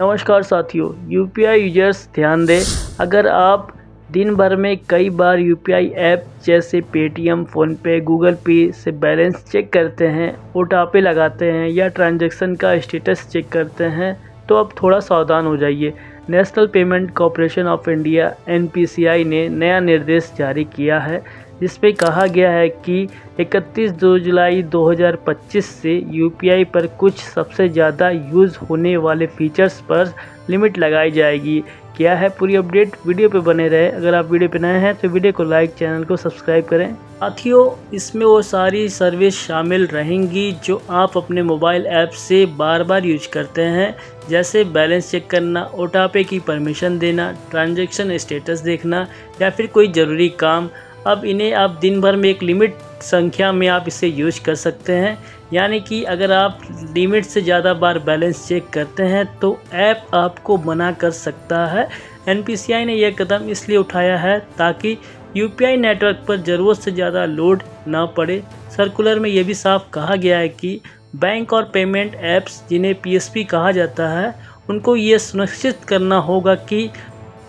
नमस्कार साथियों, UPI users ध्यान दें। अगर आप दिन भर में कई बार यूपीआई ऐप जैसे पेटीएम, फ़ोनपे, गूगल पे से बैलेंस चेक करते हैं, ऑटो-पे लगाते हैं या ट्रांजैक्शन का स्टेटस चेक करते हैं, तो अब थोड़ा सावधान हो जाइए। National payment corporation of India (NPCI) ने नया निर्देश जारी किया है, जिसमें कहा गया है कि 31 जुलाई 2025 से यूपीआई पर कुछ सबसे ज़्यादा यूज़ होने वाले फीचर्स पर लिमिट लगाई जाएगी। क्या है पूरी अपडेट, वीडियो पे बने रहे। अगर आप वीडियो पे नए हैं तो वीडियो को लाइक, चैनल को सब्सक्राइब करें। साथियों, इसमें वो सारी सर्विस शामिल रहेंगी जो आप अपने मोबाइल ऐप से बार बार यूज करते हैं, जैसे बैलेंस चेक करना, ऑटो-पे की परमिशन देना, ट्रांजैक्शन स्टेटस देखना या फिर कोई ज़रूरी काम। अब इन्हें आप दिन भर में एक लिमिट संख्या में आप इसे यूज कर सकते हैं, यानी कि अगर आप लिमिट से ज़्यादा बार बैलेंस चेक करते हैं तो ऐप आपको मना कर सकता है। एनपीसीआई ने यह कदम इसलिए उठाया है ताकि यूपीआई नेटवर्क पर ज़रूरत से ज़्यादा लोड ना पड़े। सर्कुलर में यह भी साफ कहा गया है कि बैंक और पेमेंट ऐप्स, जिन्हें पीएसपी कहा जाता है, उनको ये सुनिश्चित करना होगा कि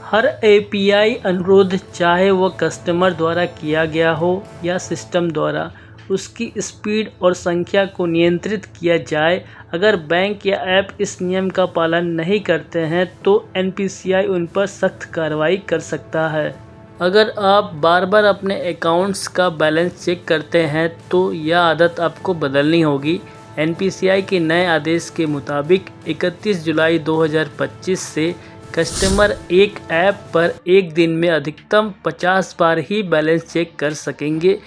हर एपीआई अनुरोध, चाहे वह कस्टमर द्वारा किया गया हो या सिस्टम द्वारा, उसकी स्पीड और संख्या को नियंत्रित किया जाए। अगर बैंक या ऐप इस नियम का पालन नहीं करते हैं तो एनपीसीआई उन पर सख्त कार्रवाई कर सकता है। अगर आप बार बार अपने अकाउंट्स का बैलेंस चेक करते हैं तो यह आदत आपको बदलनी होगी। एनपीसीआई के नए आदेश के मुताबिक 31 जुलाई 2025 से कस्टमर एक ऐप पर एक दिन में अधिकतम 50 बार ही बैलेंस चेक कर सकेंगे।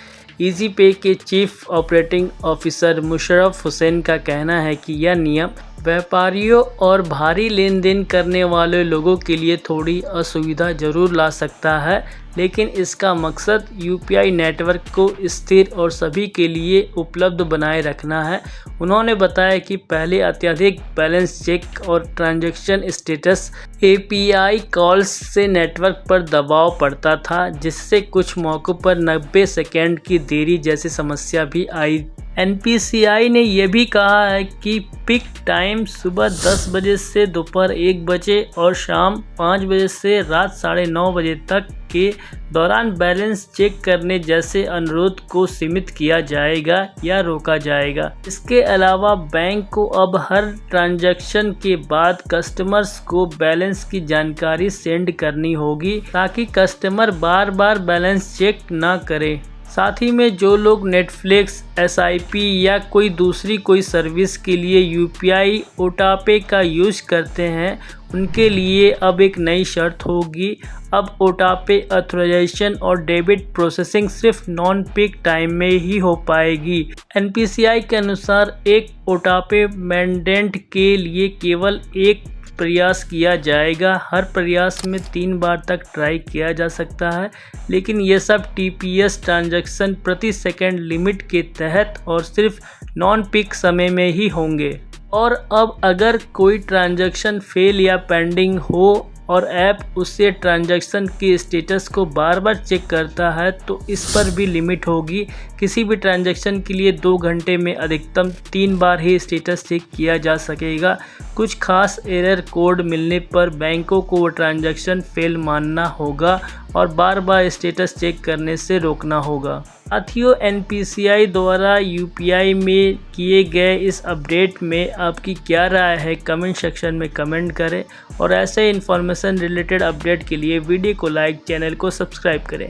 ईजी पे के chief operating officer Musharraf Hussain का कहना है कि यह नियम व्यापारियों और भारी लेन देन करने वाले लोगों के लिए थोड़ी असुविधा जरूर ला सकता है, लेकिन इसका मकसद यूपीआई नेटवर्क को स्थिर और सभी के लिए उपलब्ध बनाए रखना है। उन्होंने बताया कि पहले अत्यधिक बैलेंस चेक और ट्रांजैक्शन स्टेटस एपीआई कॉल्स से नेटवर्क पर दबाव पड़ता था, जिससे कुछ मौक़ों पर 90 सेकेंड की देरी जैसी समस्या भी आई। एनपीसीआई ने यह भी कहा है कि पीक टाइम सुबह 10 बजे से दोपहर 1 बजे और शाम 5 बजे से रात 9:30 बजे तक के दौरान बैलेंस चेक करने जैसे अनुरोध को सीमित किया जाएगा या रोका जाएगा। इसके अलावा बैंक को अब हर ट्रांजैक्शन के बाद कस्टमर्स को बैलेंस की जानकारी सेंड करनी होगी, ताकि कस्टमर बार बार बैलेंस चेक ना करे। साथ ही में जो लोग नेटफ्लिक्स, एसआईपी या कोई दूसरी कोई सर्विस के लिए यूपीआई ऑटो-पे का यूज करते हैं, उनके लिए अब एक नई शर्त होगी। अब ऑटो-पे ऑथराइजेशन और डेबिट प्रोसेसिंग सिर्फ नॉन पीक टाइम में ही हो पाएगी। एनपीसीआई के अनुसार एक ऑटो-पे मैंडेट के लिए केवल एक प्रयास किया जाएगा। हर प्रयास में 3 बार तक ट्राई किया जा सकता है, लेकिन ये सब टीपीएस ट्रांजैक्शन प्रति सेकंड लिमिट के तहत और सिर्फ नॉन पीक समय में ही होंगे। और अब अगर कोई ट्रांजैक्शन फेल या पेंडिंग हो और ऐप उससे ट्रांजैक्शन के स्टेटस को बार बार चेक करता है तो इस पर भी लिमिट होगी। किसी भी ट्रांजैक्शन के लिए 2 घंटे में अधिकतम 3 बार ही स्टेटस चेक किया जा सकेगा। कुछ खास एरर कोड मिलने पर बैंकों को वो ट्रांजैक्शन फेल मानना होगा और बार बार स्टेटस चेक करने से रोकना होगा। साथियों, एनपीसीआई द्वारा यूपीआई में किए गए इस अपडेट में आपकी क्या राय है, कमेंट सेक्शन में कमेंट करें और ऐसे इन्फॉर्मेशन रिलेटेड अपडेट के लिए वीडियो को लाइक, चैनल को सब्सक्राइब करें।